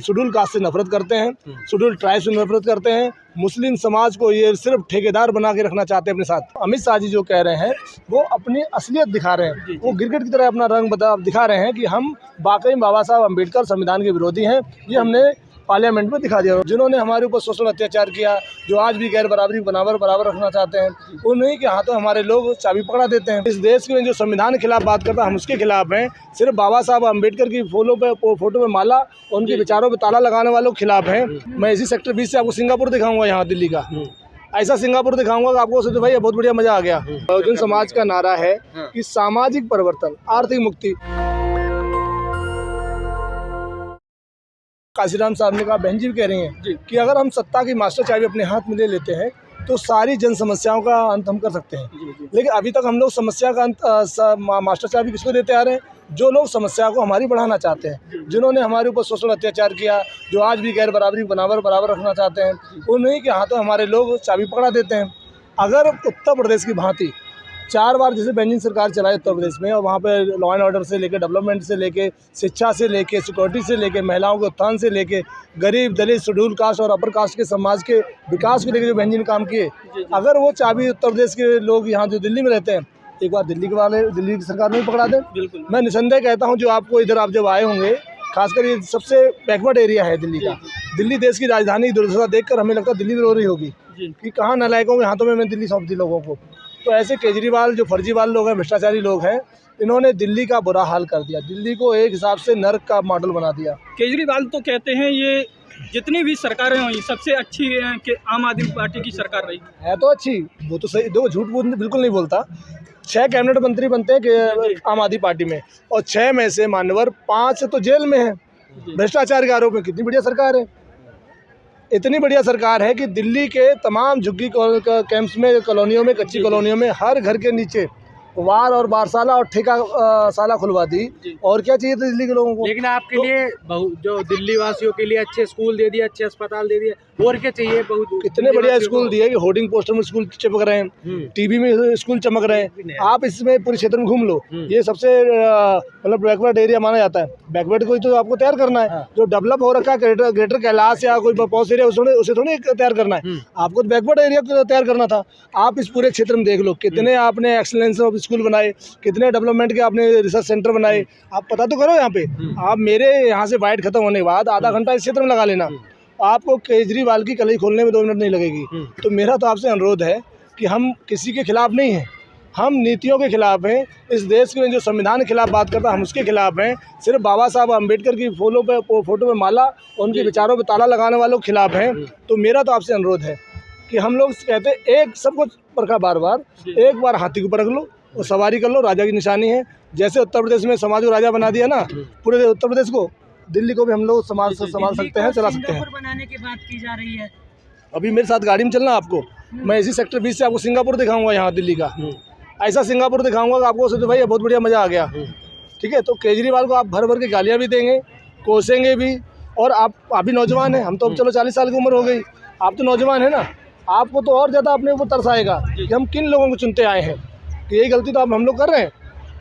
Schedule caste से नफरत करते हैं, शेड्यूल ट्राइब से नफरत करते हैं। मुस्लिम समाज को ये सिर्फ ठेकेदार बना के रखना चाहते हैं अपने साथ। अमित शाह जी जो कह रहे हैं वो अपनी असलियत दिखा रहे हैं, वो गिरगिट की तरह अपना रंग दिखा रहे हैं कि हम वाकई बाबा साहब अम्बेडकर संविधान के विरोधी हैं। ये हमने पार्लियामेंट में दिखा दिया। जिन्होंने हमारे ऊपर शोषण अत्याचार किया, जो आज भी गैर बराबरी बराबर रखना चाहते हैं, उन्हीं के हाथों हमारे लोग चाबी पकड़ा देते हैं। इस देश में जो संविधान के खिलाफ बात करता है हम उसके खिलाफ हैं। सिर्फ बाबा साहब अम्बेडकर की फोटो पे माला, उनके विचारों पे ताला लगाने वालों के खिलाफ हैं। मैं इसी सेक्टर 20 से आपको सिंगापुर दिखाऊंगा, यहाँ दिल्ली का ऐसा सिंगापुर दिखाऊंगा कि आपको सोचो भाई बहुत बढ़िया मजा आ गया। बहुजन समाज का नारा है कि सामाजिक परिवर्तन, आर्थिक मुक्ति। काशीराम साहब ने कहा, बहन जी कह रही हैं कि अगर हम सत्ता की मास्टर चाबी अपने हाथ में ले लेते हैं तो सारी जन समस्याओं का अंत हम कर सकते हैं। लेकिन अभी तक हम लोग समस्या का अंत मास्टर चाबी किसको देते आ रहे हैं? जो लोग समस्या को हमारी बढ़ाना चाहते हैं, जिन्होंने हमारे ऊपर शोषण अत्याचार किया, जो आज भी गैर बराबरी बराबर रखना चाहते हैं, उन्हीं के हाथों हमारे लोग चाबी पकड़ा देते हैं। अगर उत्तर प्रदेश की भांति 4 बार जैसे बेंजिंग सरकार चलाई उत्तर प्रदेश में, और वहाँ पे लॉ एंड ऑर्डर से लेके, डेवलपमेंट से लेके, शिक्षा से लेके, सिक्योरिटी से लेके, महिलाओं के उत्थान से लेके, गरीब दलित शेड्यूल कास्ट और अपर कास्ट के समाज के विकास को लेकर जो बेंजिंग ने काम किए, अगर वो चाबी उत्तर प्रदेश के लोग यहाँ जो दिल्ली में रहते हैं, एक बार दिल्ली की सरकार नहीं पकड़ा दें। बिल्कुल, मैं निसंदेह कहता हूँ, जो आपको इधर आप जब आए होंगे, खासकर ये सबसे बैकवर्ड एरिया है दिल्ली का। दिल्ली देश की राजधानी, दुर्दशा देखकर हमें लगता है दिल्ली रो रही होगी कि कहाँ नालायकों के हाथों में मैं दिल्ली सौंप दी लोगों को। तो ऐसे केजरीवाल जो फर्जीवाल लोग हैं, भ्रष्टाचारी लोग हैं, इन्होंने दिल्ली का बुरा हाल कर दिया। दिल्ली को एक हिसाब से नर्क का मॉडल बना दिया। केजरीवाल तो कहते हैं ये जितनी भी सरकारें हुई सबसे अच्छी कि आम आदमी पार्टी की सरकार रही है। तो अच्छी, वो तो सही, दो झूठ बिल्कुल नहीं बोलता। 6 कैबिनेट मंत्री बनते हैं कि आम आदमी पार्टी में, और 6 में से मान्यवर 5 तो जेल में है भ्रष्टाचार के आरोप में। कितनी बढ़िया सरकार है, इतनी बढ़िया सरकार है कि दिल्ली के तमाम झुग्गी कैंप्स में, कॉलोनियों में, कच्ची कॉलोनियों में हर घर के नीचे वार और बारसाला और ठेका साला खुलवा दी। और क्या चाहिए था दिल्ली के लोगों को? लेकिन आपके लिए जो दिल्ली वासियों के लिए अच्छे स्कूल दे दिए, अच्छे अस्पताल दे दिए, और क्या चाहिए? कितने बढ़िया स्कूल दिए कि होर्डिंग पोस्टर में स्कूल चमक रहे हैं, टीवी में स्कूल चमक रहे हैं। आप इसमें पूरे क्षेत्र में घूम लो, ये सबसे मतलब बैकवर्ड एरिया माना जाता है। बैकवर्ड को तो आपको तैयार करना है। जो डेवलप हो रखा है ग्रेटर कैलाश या कोई पॉस एरिया, उसे थोड़ी तैयार करना है। आपको बैकवर्ड एरिया को तैयार करना था। आप इस पूरे क्षेत्र में देख लो, कितने आपने एक्सीलेंस ऑफ स्कूल बनाए, कितने डेवलपमेंट के आपने रिसर्च सेंटर बनाए। आप पता तो करो यहाँ पे। आप मेरे यहाँ से बाइट खत्म होने के बाद आधा घंटा इस क्षेत्र में लगा लेना, आपको केजरीवाल की कलई खोलने में 2 मिनट नहीं लगेगी। तो मेरा तो आपसे अनुरोध है कि हम किसी के खिलाफ नहीं हैं, हम नीतियों के खिलाफ हैं। इस देश में जो संविधान के खिलाफ बात करता है हम उसके खिलाफ हैं। सिर्फ बाबा साहब अम्बेडकर की फोटो पे माला, उनके विचारों पे ताला लगाने वालों के खिलाफ हैं। तो मेरा तो आपसे अनुरोध है कि हम लोग कहते हैं एक सबको परखा बार, एक बार हाथी को परख लो और सवारी कर लो, राजा की निशानी है। जैसे उत्तर प्रदेश में समाज को राजा बना दिया ना, पूरे उत्तर प्रदेश को, दिल्ली को भी हम लोग संभाल सकते हैं, चला सकते हैं। बनाने की बात की जा रही है। अभी मेरे साथ गाड़ी में चलना आपको, मैं इसी सेक्टर 20 से आपको सिंगापुर दिखाऊंगा, यहाँ दिल्ली का ऐसा सिंगापुर दिखाऊंगा कि आपको सोचो भाई बहुत बढ़िया मजा आ गया। ठीक है, तो केजरीवाल को आप भर के गालियाँ भी देंगे, कोसेंगे भी। और आप अभी नौजवान हैं, हम तो अब चलो 40 साल की उम्र हो गई, आप तो नौजवान है ना, आपको तो और ज़्यादा अपने ऊपर तरस आएगा कि हम किन लोगों को चुनते आए हैं। कि यही गलती तो हम लोग कर रहे हैं,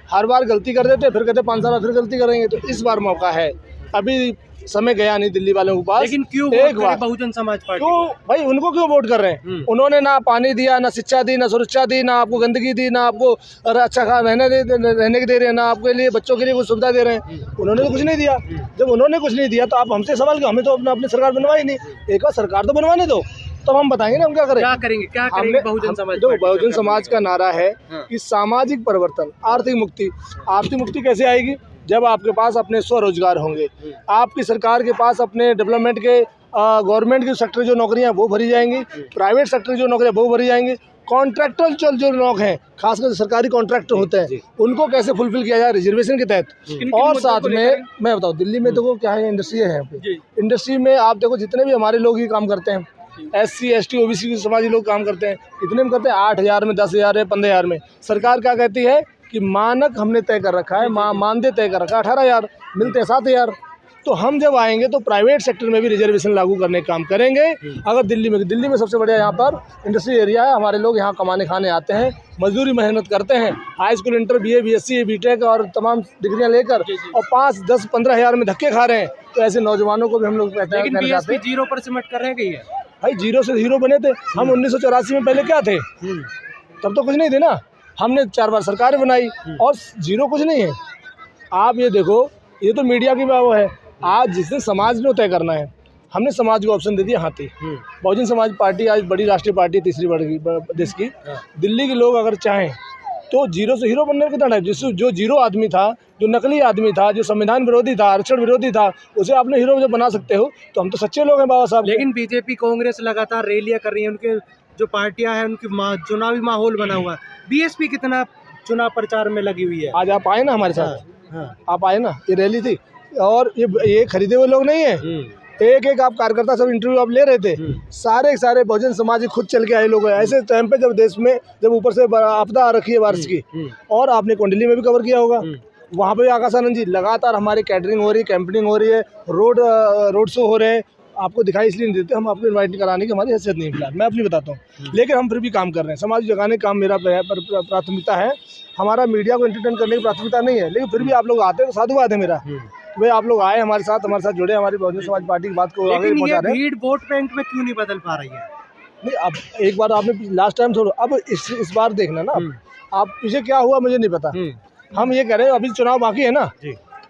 हर बार गलती कर देते, फिर कहते 5 साल फिर गलती करेंगे। तो इस बार मौका है, अभी समय गया नहीं दिल्ली वालों के पास। लेकिन क्यों एक बार बहुजन समाज पार्टी क्यों भाई, उनको क्यों वोट कर रहे हैं? उन्होंने ना पानी दिया, ना शिक्षा दी, ना सुरक्षा दी, ना आपको गंदगी दी, ना आपको अच्छा रहने के दे रहे हैं, ना आपके लिए बच्चों के लिए कुछ सुविधा दे रहे हैं। उन्होंने तो कुछ नहीं दिया। जब उन्होंने कुछ नहीं दिया तो आप हमसे सवाल, हमें तो अपनी सरकार बनवाई नहीं। एक बार सरकार तो बनवाने दो, तब हम बताएंगे ना हम क्या करेंगे। बहुजन समाज का नारा है कि सामाजिक परिवर्तन, आर्थिक मुक्ति। आर्थिक मुक्ति कैसे आएगी? जब आपके पास अपने स्वरोजगार होंगे, आपकी सरकार के पास अपने डेवलपमेंट के गवर्नमेंट के सेक्टर जो नौकरियां वो भरी जाएंगी, प्राइवेट सेक्टर जो नौकरियां वो भरी जाएंगी, कॉन्ट्रैक्चुअल जो लोग हैं, खासकर सरकारी कॉन्ट्रैक्टर होते हैं, उनको कैसे फुलफिल किया जाए रिजर्वेशन के तहत। और साथ में मैं बताऊँ, दिल्ली में देखो क्या है, इंडस्ट्री है यहाँ पे। इंडस्ट्री में आप देखो जितने भी हमारे लोग ही काम करते हैं, SC ST OBC समाजी लोग काम करते हैं, कितने में करते हैं? 8,000 में, 10,000 में, 15,000 में। सरकार क्या कहती है कि मानक हमने तय कर रखा है, मानदेय तय कर रखा है 18,000, मिलते हैं 7,000। तो हम जब आएंगे तो प्राइवेट सेक्टर में भी रिजर्वेशन लागू करने का काम करेंगे। अगर दिल्ली में सबसे बढ़िया यहाँ पर इंडस्ट्री एरिया है, हमारे लोग यहाँ कमाने खाने आते हैं, मजदूरी मेहनत करते हैं, high school inter BA BSc BTech और तमाम डिग्रियाँ लेकर और 5, 10, 15 हज़ार में धक्के खा रहे हैं। तो ऐसे नौजवानों को भी हम लोग लेकिन बीएसपी 0 पर सिमट कर रह गई है भाई। 0 से हीरो बने थे हम 1984 में, पहले क्या थे? तब तो कुछ नहीं थे ना, हमने 4 बार सरकारें बनाई और 0 कुछ नहीं है। आप ये देखो, ये तो मीडिया की वो है, आज जिसने समाज ने तय करना है, हमने समाज को ऑप्शन दे दिया हाथी। बहुजन समाज पार्टी आज बड़ी राष्ट्रीय पार्टी, तीसरी बड़ी देश की। दिल्ली के लोग अगर चाहें तो 0 से हीरो बनने का कितना टाइम, जिससे जो 0 आदमी था, जो नकली आदमी था, जो संविधान विरोधी था, आरक्षण विरोधी था, उसे आपने हीरो जब बना सकते हो तो हम तो सच्चे लोग हैं बाबा साहब। लेकिन बीजेपी कांग्रेस लगातार रैलियां कर रही है, उनके जो पार्टियां हैं उनकी चुनावी माहौल बना हुआ है। बीएसपी कितना चुनाव प्रचार में लगी हुई है। आज आप आए ना हमारे साथ, आप आए ना, ये रैली थी और ये खरीदे हुए लोग नहीं है। एक आप कार्यकर्ता सब इंटरव्यू आप ले रहे थे, सारे बहुजन समाज खुद चल के आए लोग हैं। ऐसे टाइम पे जब देश में जब ऊपर से आपदा आ रखी है बारिश की, और आपने कुंडली में भी कवर किया होगा, वहाँ पे आकाश आनंद जी लगातार हमारी कैटरिंग हो रही है, कैंपिंग हो रही है, रोड शो हो रहे हैं। आपको दिखाई इसलिए नहीं देते, हम आपको इनवाइट कराने की हमारी हैसियत नहीं फिलहाल, मैं अपनी बताता हूँ, लेकिन हम फिर भी काम कर रहे हैं। समाज जगाने का काम मेरा प्राथमिकता है, हमारा मीडिया को एंटरटेन करने की प्राथमिकता नहीं है। लेकिन फिर भी आप लोग आते हैं तो साधुवाद है मेरा, भाई आप लोग आए हमारे साथ जुड़े, हमारी बहुजन समाज पार्टी की बात को आगे पहुंचा रहे हैं। भीड़ वोट बैंक में क्यों नहीं बदल पा रही है? नहीं, अब एक बार आपने लास्ट टाइम छोड़ो, अब इस बार देखना ना, आप पीछे क्या हुआ मुझे नहीं पता। हम ये कह रहे हैं अभी चुनाव बाकी है ना,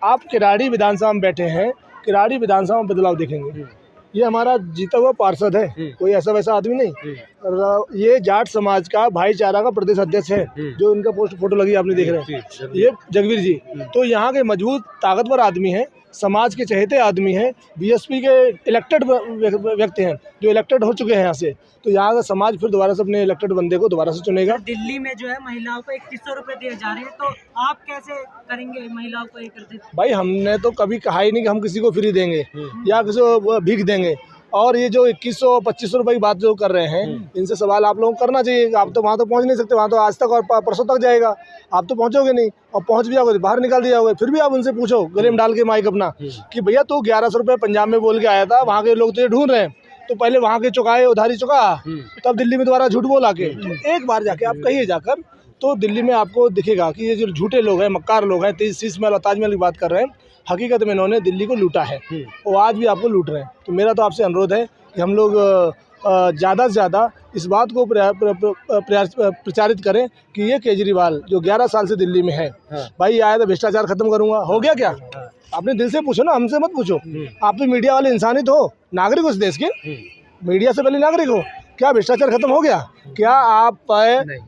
आप किराड़ी विधानसभा में बैठे हैं, किराड़ी विधानसभा में बदलाव देखेंगे। ये हमारा जीता हुआ पार्षद है, कोई ऐसा वैसा आदमी नहीं। ये जाट समाज का भाईचारा का प्रदेश अध्यक्ष है, जो इनका फोटो लगी आपने देख रहे हैं, ये जगवीर जी। तो यहाँ के मजबूत ताकतवर आदमी हैं, समाज के चहेते आदमी हैं, बीएसपी के इलेक्टेड व्यक्ति हैं, जो इलेक्टेड हो चुके हैं यहाँ से। तो यहाँ का समाज फिर दोबारा से अपने इलेक्टेड बंदे को दोबारा से चुनेगा। दिल्ली में जो है महिलाओं को 2100 रुपये दिए जा रहे हैं, तो आप कैसे करेंगे महिलाओं को ये करते? भाई हमने तो कभी कहा ही नहीं कि हम किसी को फ्री देंगे या किसी को भीख देंगे। और ये जो 2100-2500 रुपये की बात जो कर रहे हैं, इनसे सवाल आप लोगों को करना चाहिए। आप तो वहाँ तो पहुँच नहीं सकते, वहाँ तो आज तक और परसों तक जाएगा, आप तो पहुँचोगे नहीं, और पहुँच भी जाओगे बाहर निकाल दिया होगा। फिर भी आप उनसे पूछो गले में डाल के माइक अपना कि भैया तू 1100 रुपये पंजाब में बोल के आया था, वहाँ के लोग तो ये ढूंढ रहे हैं, तो पहले वहाँ के चुकाए, उधारी चुका, तब दिल्ली में दोबारा झूठ बोला के। तो एक बार जाके आप कहिए जाकर, तो दिल्ली में आपको दिखेगा कि ये जो झूठे लोग हैं, मक्कार लोग हैं, शीश महल और ताजमहल की बात कर रहे हैं, हकीकत में इन्होंने दिल्ली को लूटा है और आज भी आपको लूट रहे हैं। तो मेरा तो आपसे अनुरोध है कि हम लोग ज़्यादा से ज़्यादा इस बात को प्रचारित करें कि ये केजरीवाल जो 11 साल से दिल्ली में है, भाई आया था भ्रष्टाचार खत्म करूंगा, हो गया क्या? अपने दिल से पूछो ना, हमसे मत पूछो। आप तो मीडिया वाले इंसान ही तो हो, नागरिक हो इस देश के, मीडिया से पहले नागरिक हो। क्या भ्रष्टाचार खत्म हो गया? क्या आप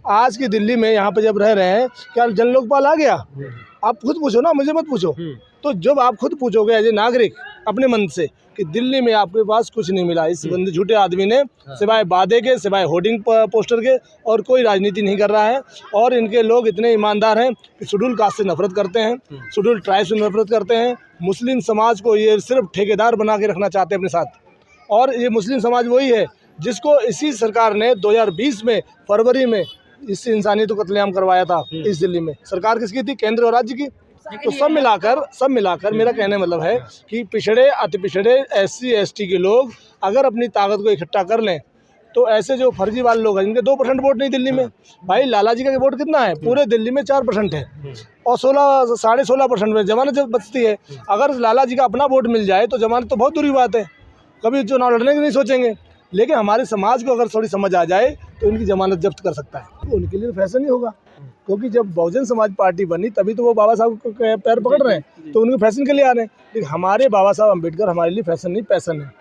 आज की दिल्ली में यहाँ पे जब रह रहे हैं, क्या जन लोकपाल आ गया? आप खुद पूछो ना, मुझे मत पूछो। तो जब आप खुद पूछोगे एज ए नागरिक अपने मन से कि दिल्ली में आपके पास कुछ नहीं मिला, इस बंदे झूठे आदमी ने सिवाय वादे के, सिवाय होर्डिंग पोस्टर के और कोई राजनीति नहीं कर रहा है। और इनके लोग इतने ईमानदार हैं कि शेड्यूल कास्ट से नफरत करते हैं, शेड्यूल ट्राइब से नफरत करते हैं, मुस्लिम समाज को ये सिर्फ ठेकेदार बना के रखना चाहते हैं अपने साथ। और ये मुस्लिम समाज वही है जिसको इसी सरकार ने 2020 में फरवरी में इस इंसानियत को कत्लेआम करवाया था। इस दिल्ली में सरकार किसकी थी? केंद्र और राज्य की। तो सब मिलाकर मेरा कहने मतलब है कि पिछड़े, अति पिछड़े, SC ST के लोग अगर अपनी ताकत को इकट्ठा कर लें तो ऐसे जो फर्जी वाले लोग हैं जिनके 2% वोट नहीं दिल्ली में, भाई लाला जी का वोट कितना है? पूरे दिल्ली में 4% है और 16.5% में जमानत जब बचती है। अगर लाला जी का अपना वोट मिल जाए तो जमानत तो बहुत दूरी बात है, कभी चुनाव लड़ने की नहीं सोचेंगे। लेकिन हमारे समाज को अगर थोड़ी समझ आ जाए तो इनकी जमानत जब्त कर सकता है, तो उनके लिए फैशन ही होगा। क्योंकि जब बहुजन समाज पार्टी बनी तभी तो वो बाबा साहब को पैर पकड़ रहे हैं, तो उनके फैशन के लिए आ रहे हैं। लेकिन हमारे बाबा साहब अम्बेडकर हमारे लिए फैशन नहीं, पैसन है।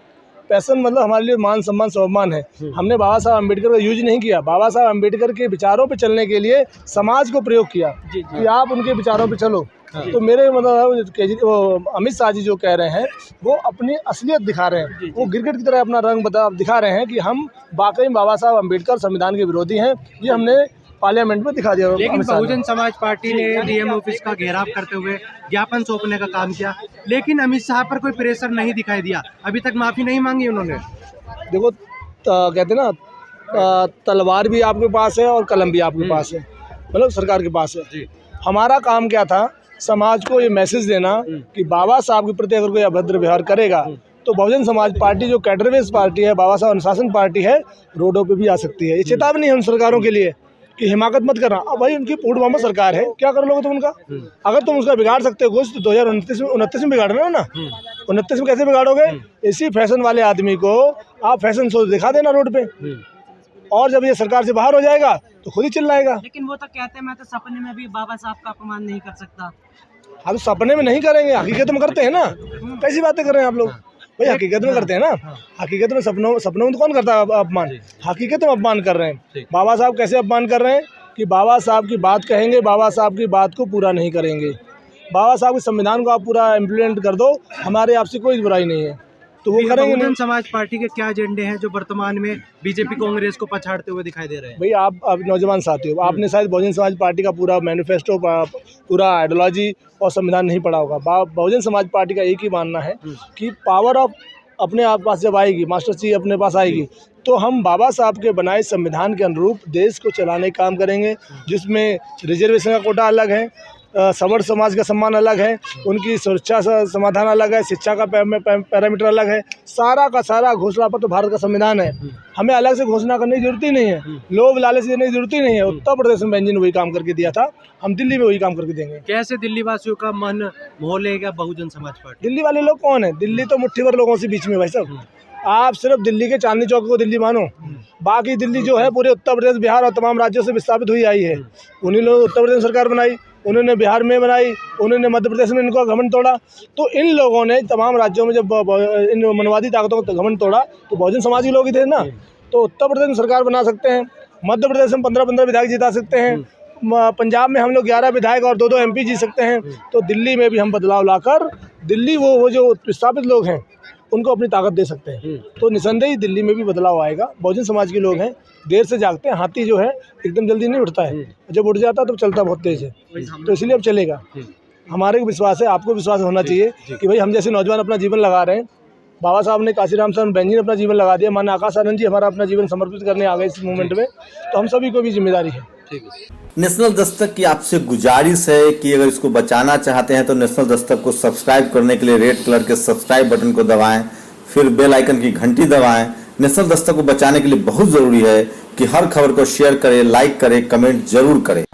पैसन मतलब हमारे लिए मान सम्मान स्वाभिमान है। हमने बाबा साहब अम्बेडकर का यूज नहीं किया, बाबा साहब अम्बेडकर के विचारों पे चलने के लिए समाज को प्रयोग किया कि आप उनके विचारों पे चलो। तो मेरे मतलब अमित शाह जी जो कह रहे हैं वो अपनी असलियत दिखा रहे हैं, वो गिरगिट की तरह अपना रंग दिखा रहे हैं कि हम वाकई बाबा साहब अम्बेडकर संविधान के विरोधी हैं। ये हमने पार्लियामेंट में दिखा दिया। लेकिन बहुजन समाज पार्टी ने DM ऑफिस का घेराव करते हुए ज्ञापन सौंपने का काम किया, लेकिन अमित शाह पर कोई प्रेशर नहीं दिखाई दिया, अभी तक माफी नहीं मांगी उन्होंने। देखो कहते ना तलवार भी आपके पास है और कलम भी आपके पास है, मतलब सरकार के पास है। हमारा काम क्या था समाज को ये मैसेज देना कि बाबा साहब के प्रति अगर कोई अभद्र व्यवहार करेगा तो बहुजन समाज पार्टी जो कैडर बेस पार्टी है, बाबा साहब अनुशासन पार्टी है, रोडों पे भी आ सकती है। ये चेतावनी है उन सरकारों के लिए कि हिमाकत मत करना। अब भाई उनकी पूर्ण बहुमत सरकार है, क्या कर लोगे तुम उनका? अगर तुम उसका बिगाड़ सकते हो कुछ तो 2029 में बिगाड़ना है ना। 29 में कैसे बिगाड़ोगे? इसी फैशन वाले आदमी को आप फैशन शो दिखा देना रोड पे, और जब ये सरकार से बाहर हो जाएगा तो खुद ही चिल्लाएगा। लेकिन वो तो कहते हैं मैं तो सपने में भी बाबा साहब का अपमान नहीं कर सकता। हम सपने में नहीं करेंगे, हकीकत में करते हैं ना। कैसी बातें कर रहे हैं आप लोग? भाई हकीकत में करते हैं ना। हकीकत में सपनों में तो कौन करता है अपमान? हकीकत में अपमान कर रहे हैं। बाबा साहब कैसे अपमान कर रहे हैं कि बाबा साहब की बात कहेंगे, बाबा साहब की बात को पूरा नहीं करेंगे। बाबा साहब के संविधान को आप पूरा इम्प्लीमेंट कर दो, हमारे आपसे कोई बुराई नहीं है, तो वो करेंगे बहुजन नहीं। समाज पार्टी के क्या एजेंडे हैं जो वर्तमान में बीजेपी कांग्रेस को पछाड़ते हुए दिखाई दे रहे हैं? भाई आप नौजवान साथी हो, आपने शायद बहुजन समाज पार्टी का पूरा मैनिफेस्टो, पूरा आइडियोलॉजी और संविधान नहीं पढ़ा होगा। बहुजन समाज पार्टी का एक ही मानना है कि पावर ऑफ अपने आप पास जब आएगी, मास्टर जी अपने पास आएगी, तो हम बाबा साहब के बनाए संविधान के अनुरूप देश को चलाने का काम करेंगे, जिसमें रिजर्वेशन का कोटा अलग है, सवर्ण समाज का सम्मान अलग है, उनकी सुरक्षा समाधान अलग है, शिक्षा का पैरामीटर अलग है। सारा का सारा घोषणा पत्र भारत का संविधान है। हमें अलग से घोषणा करने की जरूरत ही नहीं है, लोभ लालच देने की जरूरत ही नहीं है। उत्तर प्रदेश में बेंजी ने वही काम करके दिया था, हम दिल्ली में वही काम करके देंगे। कैसे दिल्ली वासियों का मन मोह लेगा बहुजन समाज पार्टी? दिल्ली वाले लोग कौन है? दिल्ली तो मुट्ठी भर लोगों से बीच में भाई साहब। आप सिर्फ दिल्ली के चांदनी चौक को दिल्ली मानो, बाकी दिल्ली जो है पूरे उत्तर प्रदेश, बिहार और तमाम राज्यों से विस्थापित हुई आई है। उन्हीं लोगों उत्तर प्रदेश में सरकार बनाई, उन्होंने बिहार में बनाई, उन्होंने मध्य प्रदेश में इनको घमंड तोड़ा। तो इन लोगों ने तमाम राज्यों में जब इन मनवादी ताकतों को घमंड तोड़ा तो बहुजन समाज के लोग ही थे ना। तो उत्तर प्रदेश में सरकार बना सकते हैं, मध्य प्रदेश में 15-15 विधायक जिता सकते हैं, पंजाब में हम लोग 11 विधायक और 2-2 MP जीत सकते हैं। तो दिल्ली में भी हम बदलाव लाकर दिल्ली वो जो विस्थापित लोग हैं उनको अपनी ताकत दे सकते हैं। तो निसंदेही दिल्ली में भी बदलाव आएगा। बहुजन समाज के लोग हैं, देर से जागते हैं। हाथी जो है एकदम जल्दी नहीं उठता है, जब उठ जाता है तो चलता बहुत तेज है, तो इसलिए अब चलेगा। हमारे को विश्वास है, आपको विश्वास होना चाहिए कि भाई हम जैसे नौजवान अपना जीवन लगा रहे हैं, बाबा साहब ने, काशीराम साहब बेंजी ने अपना जीवन लगा दिया, माननीय आकाश आनंद जी हमारा अपना जीवन समर्पित करने आ गए इस मूवमेंट में, तो हम सभी को भी जिम्मेदारी है। नेशनल दस्तक की आपसे गुजारिश है कि अगर इसको बचाना चाहते हैं तो नेशनल दस्तक को सब्सक्राइब करने के लिए रेड कलर के सब्सक्राइब बटन को दबाएं, फिर बेल आइकन की घंटी दबाएं। नेशनल दस्तक को बचाने के लिए बहुत जरूरी है कि हर खबर को शेयर करें, लाइक करें, कमेंट जरूर करें।